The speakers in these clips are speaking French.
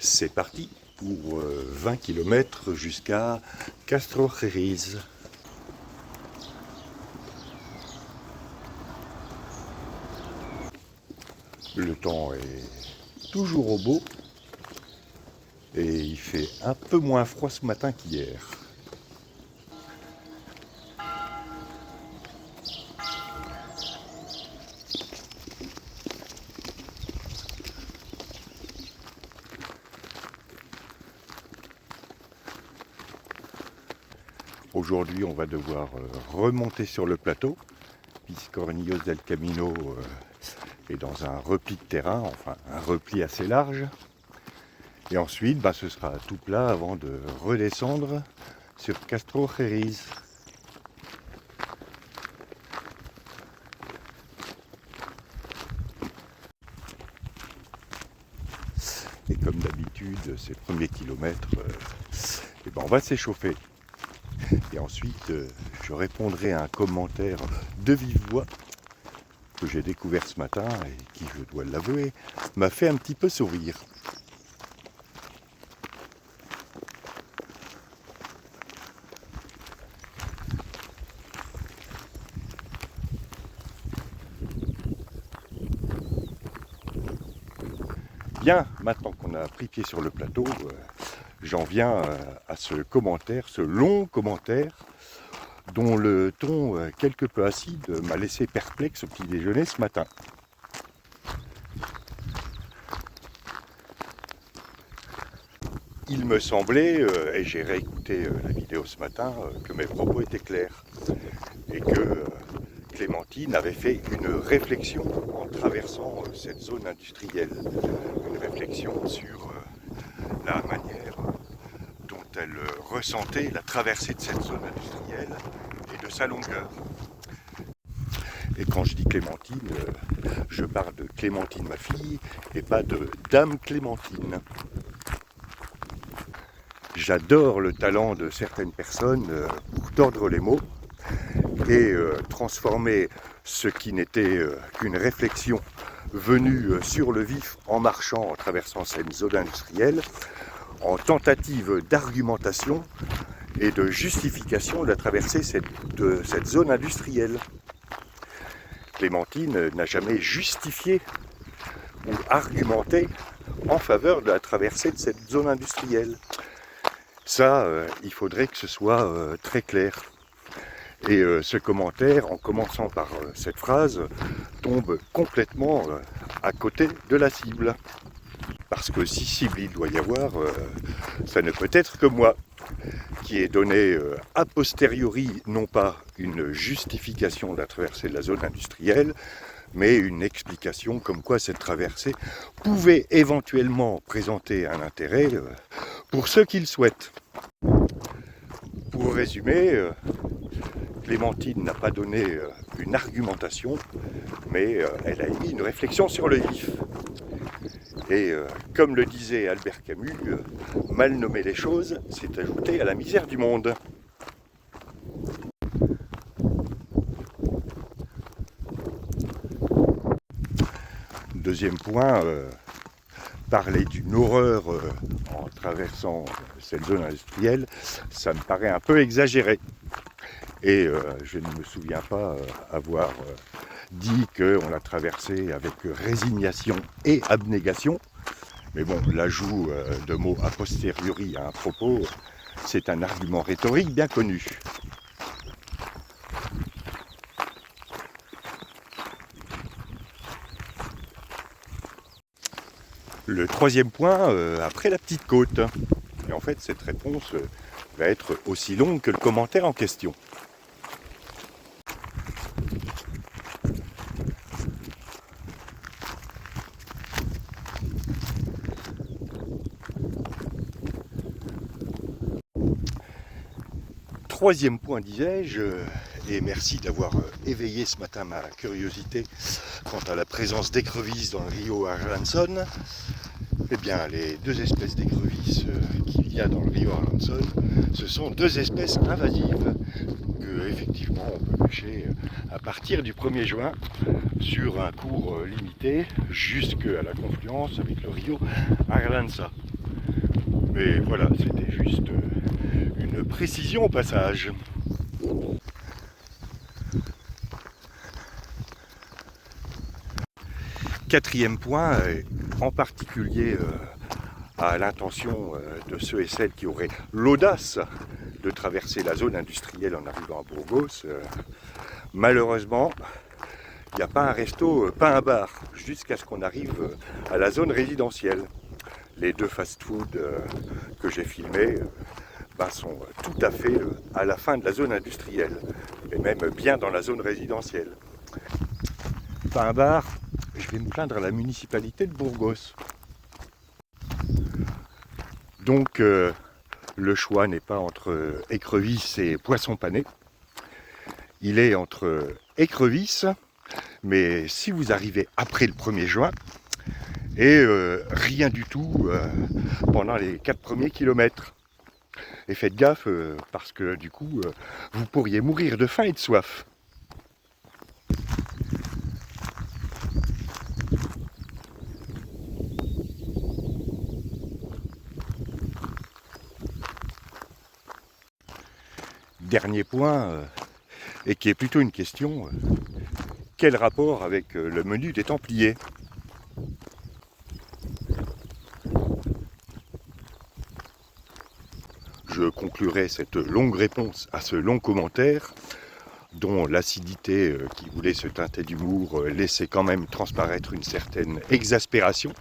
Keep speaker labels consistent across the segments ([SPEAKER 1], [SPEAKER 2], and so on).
[SPEAKER 1] C'est parti pour 20 km jusqu'à Castrojeriz. Le temps est toujours au beau et il fait un peu moins froid ce matin qu'hier. Aujourd'hui, on va devoir remonter sur le plateau, Piscornillos del Camino est dans un repli de terrain, enfin un repli assez large. Et ensuite, ce sera tout plat avant de redescendre sur Castrojeriz. Et comme d'habitude, ces premiers kilomètres, on va s'échauffer. Et ensuite, je répondrai à un commentaire de vive voix que j'ai découvert ce matin et qui, je dois l'avouer, m'a fait un petit peu sourire. Bien, maintenant qu'on a pris pied sur le plateau, j'en viens à ce commentaire, ce long commentaire, dont le ton quelque peu acide m'a laissé perplexe au petit déjeuner ce matin. Il me semblait, et j'ai réécouté la vidéo ce matin, que mes propos étaient clairs et que Clémentine avait fait une réflexion en traversant cette zone industrielle, une réflexion sur la manière dont elle ressentait la traversée de cette zone industrielle et de sa longueur. Et quand je dis Clémentine, je parle de Clémentine ma fille et pas de Dame Clémentine. J'adore le talent de certaines personnes pour tordre les mots et transformer ce qui n'était qu'une réflexion venue sur le vif en marchant, en traversant cette zone industrielle, en tentative d'argumentation et de justification de la traversée de cette zone industrielle. Clémentine n'a jamais justifié ou argumenté en faveur de la traversée de cette zone industrielle. Ça, il faudrait que ce soit très clair. Et ce commentaire, en commençant par cette phrase, tombe complètement à côté de la cible. Parce que si cible il doit y avoir, ça ne peut être que moi, qui ai donné a posteriori, non pas une justification de la traversée de la zone industrielle, mais une explication comme quoi cette traversée pouvait éventuellement présenter un intérêt pour ceux qui le souhaitent. Pour résumer, Clémentine n'a pas donné une argumentation, mais elle a émis une réflexion sur le vif. Et comme le disait Albert Camus, mal nommer les choses, c'est ajouter à la misère du monde. Deuxième point, parler d'une horreur en traversant cette zone industrielle, ça me paraît un peu exagéré. Et je ne me souviens pas avoir dit qu'on l'a traversé avec résignation et abnégation. Mais bon, l'ajout de mots a posteriori à un propos, c'est un argument rhétorique bien connu. Le troisième point, après la petite côte. Et en fait, cette réponse va être aussi longue que le commentaire en question. Troisième point, disais-je, et merci d'avoir éveillé ce matin ma curiosité quant à la présence d'écrevisses dans le Rio Arlanzón. Eh bien, les deux espèces d'écrevisses qu'il y a dans le Rio Arlanzón, ce sont deux espèces invasives que, effectivement, on peut pêcher à partir du 1er juin sur un cours limité jusqu'à la confluence avec le Rio Arlanza. Mais voilà, c'était juste une précision au passage. Quatrième point, en particulier à l'intention de ceux et celles qui auraient l'audace de traverser la zone industrielle en arrivant à Burgos, malheureusement, il n'y a pas un resto, pas un bar, jusqu'à ce qu'on arrive à la zone résidentielle. Les deux fast-foods que j'ai filmés sont tout à fait à la fin de la zone industrielle, et même bien dans la zone résidentielle. Pas un bar, je vais me plaindre à la municipalité de Burgos. Donc le choix n'est pas entre écrevisses et poissons panés. Il est entre écrevisses, mais si vous arrivez après le 1er juin, et rien du tout pendant les 4 premiers kilomètres. Et faites gaffe parce que du coup, vous pourriez mourir de faim et de soif. Dernier point, et qui est plutôt une question, quel rapport avec le menu des Templiers ? Je conclurai cette longue réponse à ce long commentaire, dont l'acidité qui voulait se teinter d'humour laissait quand même transparaître une certaine exaspération,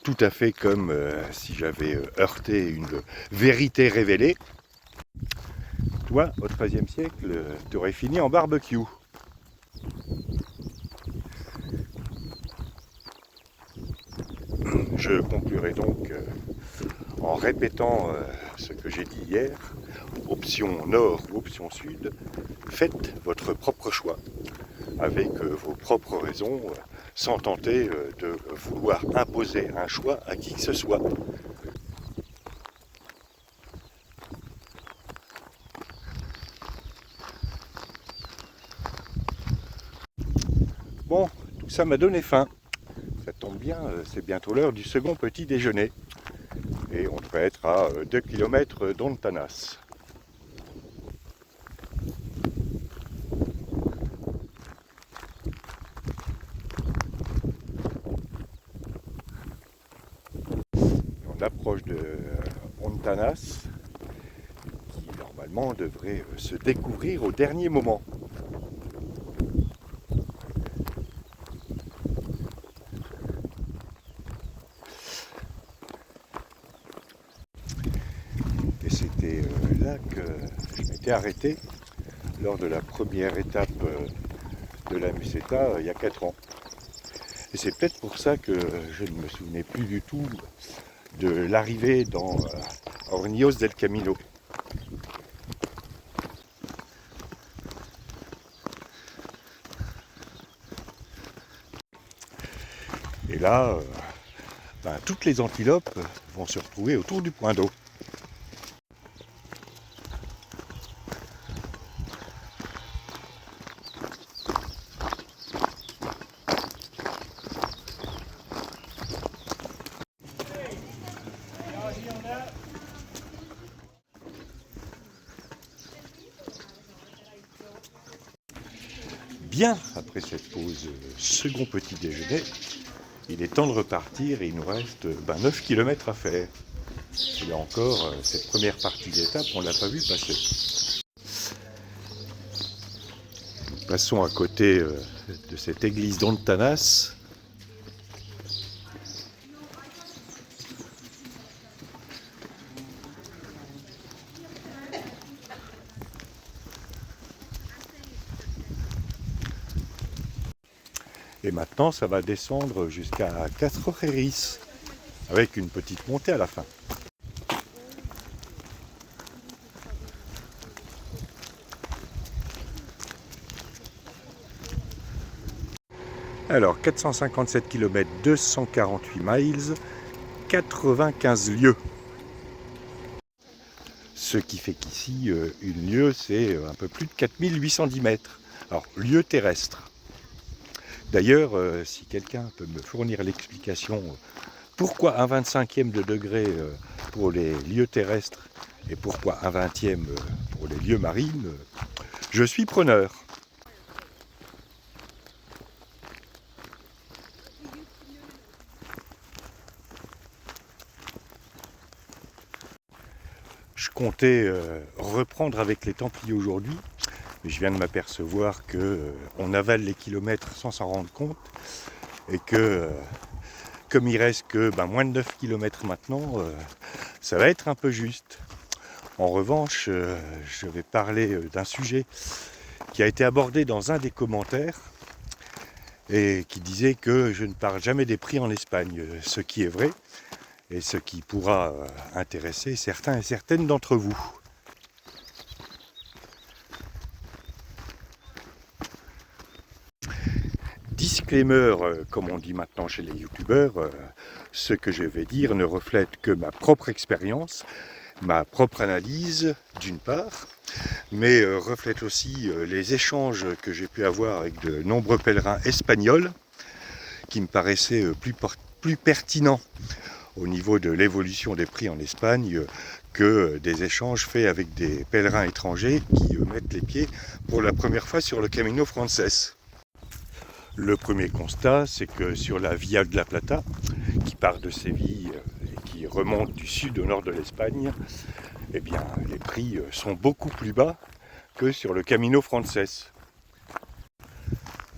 [SPEAKER 1] tout à fait comme si j'avais heurté une vérité révélée. Toi, au XIIIe siècle, tu aurais fini en barbecue. Je conclurai donc en répétant ce que j'ai dit hier, option nord ou option sud, faites votre propre choix, avec vos propres raisons, sans tenter de vouloir imposer un choix à qui que ce soit. Bon, tout ça m'a donné faim. Ça tombe bien, c'est bientôt l'heure du second petit déjeuner. Et on devrait être à 2 km d'Ontanas. On approche de Ontanas, qui normalement devrait se découvrir au dernier moment. Et c'était là que je m'étais arrêté lors de la première étape de la Meseta il y a 4 ans. Et c'est peut-être pour ça que je ne me souvenais plus du tout de l'arrivée dans Hornillos del Camino. Et là, toutes les antilopes vont se retrouver autour du point d'eau. Bien, après cette pause second petit déjeuner, il est temps de repartir et il nous reste 9 km à faire. Et là encore, cette première partie d'étape, on ne l'a pas vu passer. Passons à côté de cette église d'Ontanas. Et maintenant, ça va descendre jusqu'à Castrojeris, avec une petite montée à la fin. Alors, 457 km, 248 miles, 95 lieues. Ce qui fait qu'ici, une lieue, c'est un peu plus de 4810 mètres. Alors, lieue terrestre. D'ailleurs, si quelqu'un peut me fournir l'explication Pourquoi un 25e de degré pour les lieux terrestres et pourquoi un 20e pour les lieux marines? Je suis preneur. Je comptais reprendre avec les Templiers aujourd'hui, mais je viens de m'apercevoir qu'on avale les kilomètres sans s'en rendre compte et que comme il reste que moins de 9 km maintenant, ça va être un peu juste. En revanche, je vais parler d'un sujet qui a été abordé dans un des commentaires et qui disait que je ne parle jamais des prix en Espagne, ce qui est vrai et ce qui pourra intéresser certains et certaines d'entre vous. Disclaimer, comme on dit maintenant chez les youtubeurs, ce que je vais dire ne reflète que ma propre expérience, ma propre analyse d'une part, mais reflète aussi les échanges que j'ai pu avoir avec de nombreux pèlerins espagnols qui me paraissaient plus pertinents au niveau de l'évolution des prix en Espagne que des échanges faits avec des pèlerins étrangers qui mettent les pieds pour la première fois sur le Camino Frances. Le premier constat, c'est que sur la Via de la Plata, qui part de Séville et qui remonte du sud au nord de l'Espagne, eh bien, les prix sont beaucoup plus bas que sur le Camino Frances.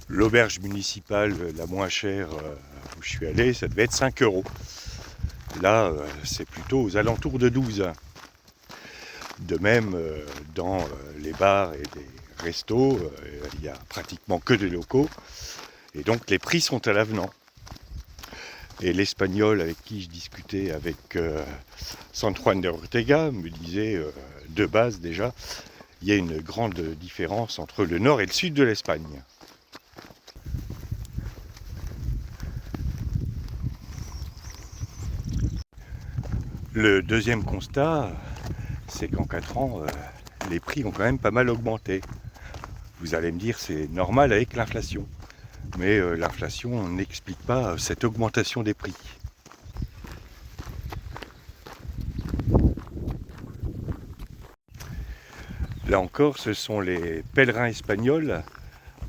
[SPEAKER 1] L'auberge municipale la moins chère où je suis allé, ça devait être 5 €. Là, c'est plutôt aux alentours de 12. De même, dans les bars et les restos, il n'y a pratiquement que des locaux. Et donc les prix sont à l'avenant. Et l'espagnol avec qui je discutais avec San Juan de Ortega me disait de base déjà, il y a une grande différence entre le nord et le sud de l'Espagne. Le deuxième constat, c'est qu'en 4 ans, les prix ont quand même pas mal augmenté. Vous allez me dire, c'est normal avec l'inflation. Mais l'inflation n'explique pas cette augmentation des prix. Là encore, ce sont les pèlerins espagnols,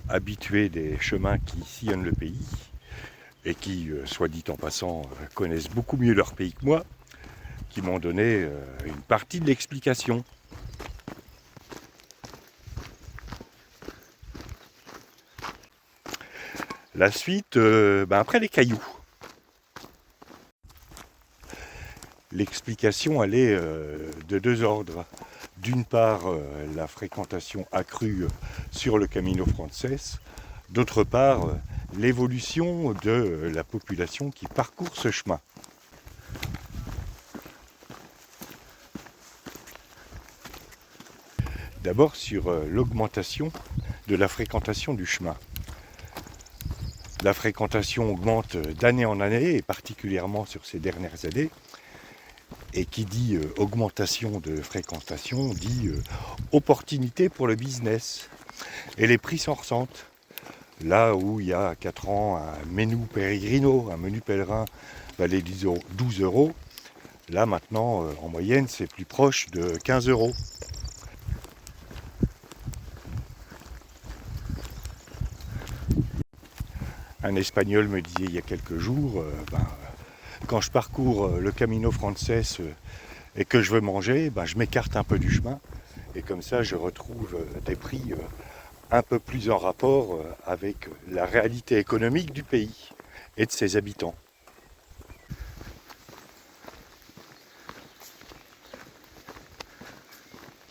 [SPEAKER 1] habitués des chemins qui sillonnent le pays, et qui, soit dit en passant, connaissent beaucoup mieux leur pays que moi, qui m'ont donné une partie de l'explication. La suite, après les cailloux. L'explication, elle est de deux ordres. D'une part, la fréquentation accrue sur le Camino Frances. D'autre part, l'évolution de la population qui parcourt ce chemin. D'abord sur l'augmentation de la fréquentation du chemin. La fréquentation augmente d'année en année, et particulièrement sur ces dernières années. Et qui dit augmentation de fréquentation, dit opportunité pour le business. Et les prix s'en ressentent. Là où il y a 4 ans, un menu peregrino, un menu pèlerin, valait 12 €, là maintenant, en moyenne, c'est plus proche de 15 €. Un Espagnol me disait il y a quelques jours, quand je parcours le Camino Frances et que je veux manger, je m'écarte un peu du chemin. Et comme ça, je retrouve des prix un peu plus en rapport avec la réalité économique du pays et de ses habitants.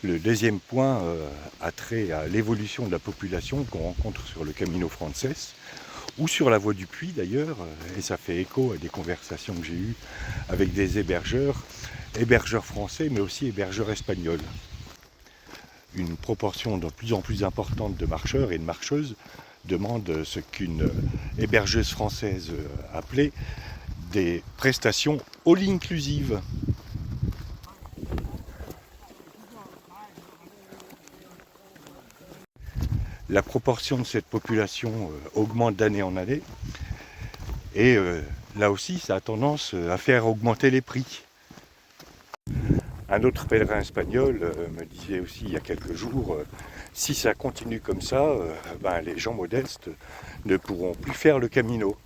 [SPEAKER 1] Le deuxième point a trait à l'évolution de la population qu'on rencontre sur le Camino Frances, ou sur la voie du Puy d'ailleurs, et ça fait écho à des conversations que j'ai eues avec des hébergeurs français, mais aussi hébergeurs espagnols. Une proportion de plus en plus importante de marcheurs et de marcheuses demandent ce qu'une hébergeuse française appelait des prestations all-inclusive. La proportion de cette population augmente d'année en année Et là aussi, ça a tendance à faire augmenter les prix. Un autre pèlerin espagnol me disait aussi il y a quelques jours, si ça continue comme ça, les gens modestes ne pourront plus faire le Camino.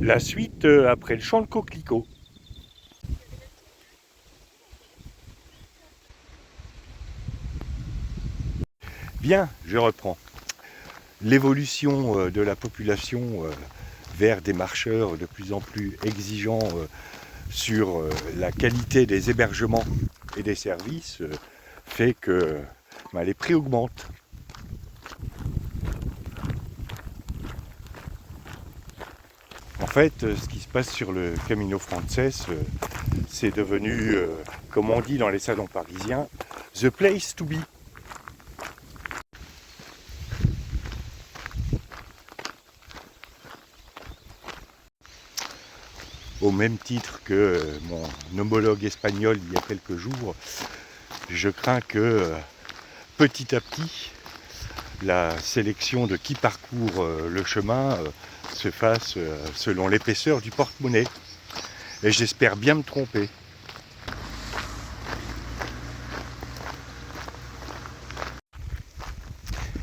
[SPEAKER 1] La suite après le champ de coquelicots. Bien, je reprends. L'évolution de la population vers des marcheurs de plus en plus exigeants sur la qualité des hébergements et des services fait que les prix augmentent. En fait, ce qui se passe sur le Camino Frances, c'est devenu, comme on dit dans les salons parisiens, the place to be. Au même titre que mon homologue espagnol il y a quelques jours, je crains que petit à petit, la sélection de qui parcourt le chemin se fasse selon l'épaisseur du porte-monnaie. Et j'espère bien me tromper.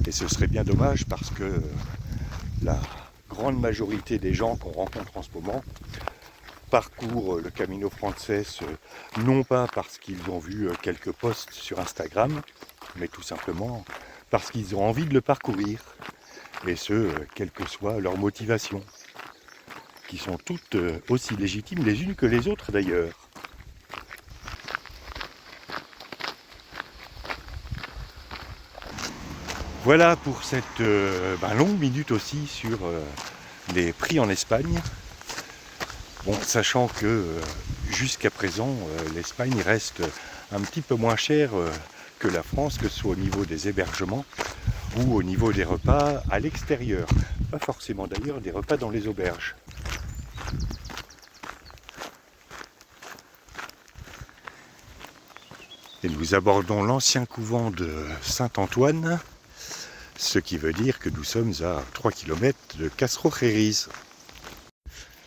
[SPEAKER 1] Et ce serait bien dommage parce que la grande majorité des gens qu'on rencontre en ce moment parcourent le Camino Frances non pas parce qu'ils ont vu quelques posts sur Instagram, mais tout simplement parce qu'ils ont envie de le parcourir. Et ce, quelle que soit leur motivation, qui sont toutes aussi légitimes les unes que les autres d'ailleurs. Voilà pour cette longue minute aussi sur les prix en Espagne. Bon, sachant que jusqu'à présent, l'Espagne reste un petit peu moins chère que la France, que ce soit au niveau des hébergements ou au niveau des repas à l'extérieur. Pas forcément d'ailleurs des repas dans les auberges. Et nous abordons l'ancien couvent de Saint-Antoine, ce qui veut dire que nous sommes à 3 km de Castro-Xeris.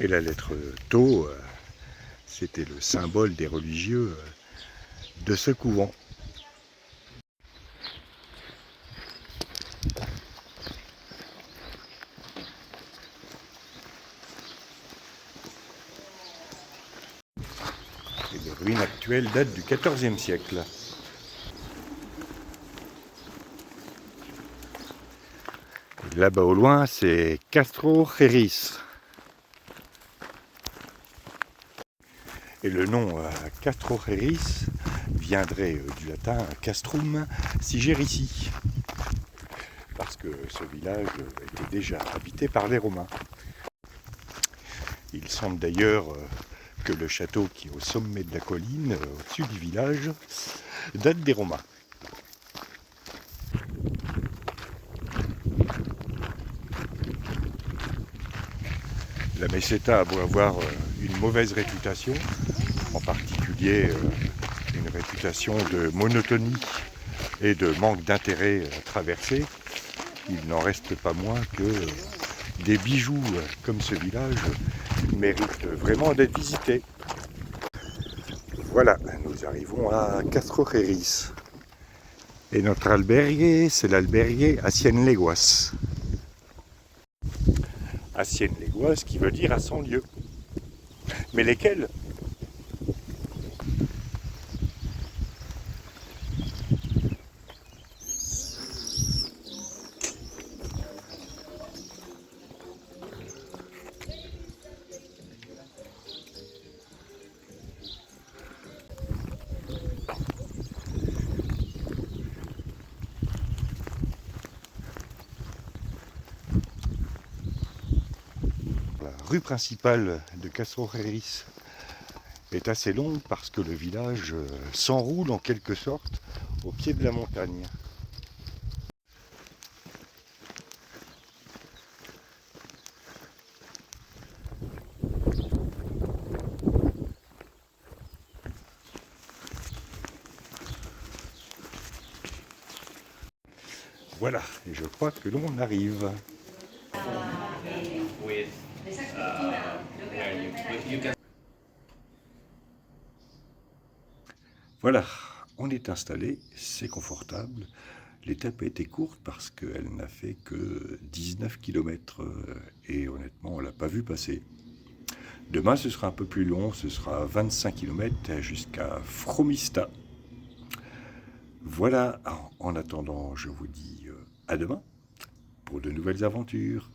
[SPEAKER 1] Et la lettre Tau, c'était le symbole des religieux de ce couvent. Et les ruines actuelles datent du XIVe siècle. Et là-bas au loin, c'est Castro-Xeris. Et le nom Castro-Xeris viendrait du latin castrum sigerici, parce que ce village était déjà habité par les Romains. Il semble d'ailleurs que le château qui est au sommet de la colline, au-dessus du village, date des Romains. La Meseta a beau avoir une mauvaise réputation, en particulier une réputation de monotonie et de manque d'intérêt à traverser, il n'en reste pas moins que des bijoux comme ce village méritent vraiment d'être visités. Voilà, nous arrivons à Castro-Xeris. Et notre albergue, c'est l'albergue à Cienleguas. À Cienleguas, qui veut dire à 100 lieues. Mais lesquels ? La rue principale de Castro-Xeris est assez longue parce que le village s'enroule en quelque sorte au pied de la montagne. Voilà, et je crois que l'on arrive.
[SPEAKER 2] with
[SPEAKER 1] Voilà, on est installé, c'est confortable. L'étape a été courte parce qu'elle n'a fait que 19 km et honnêtement, on ne l'a pas vu passer. Demain, ce sera un peu plus long, ce sera 25 km jusqu'à Fromista. Voilà, en attendant, je vous dis à demain pour de nouvelles aventures.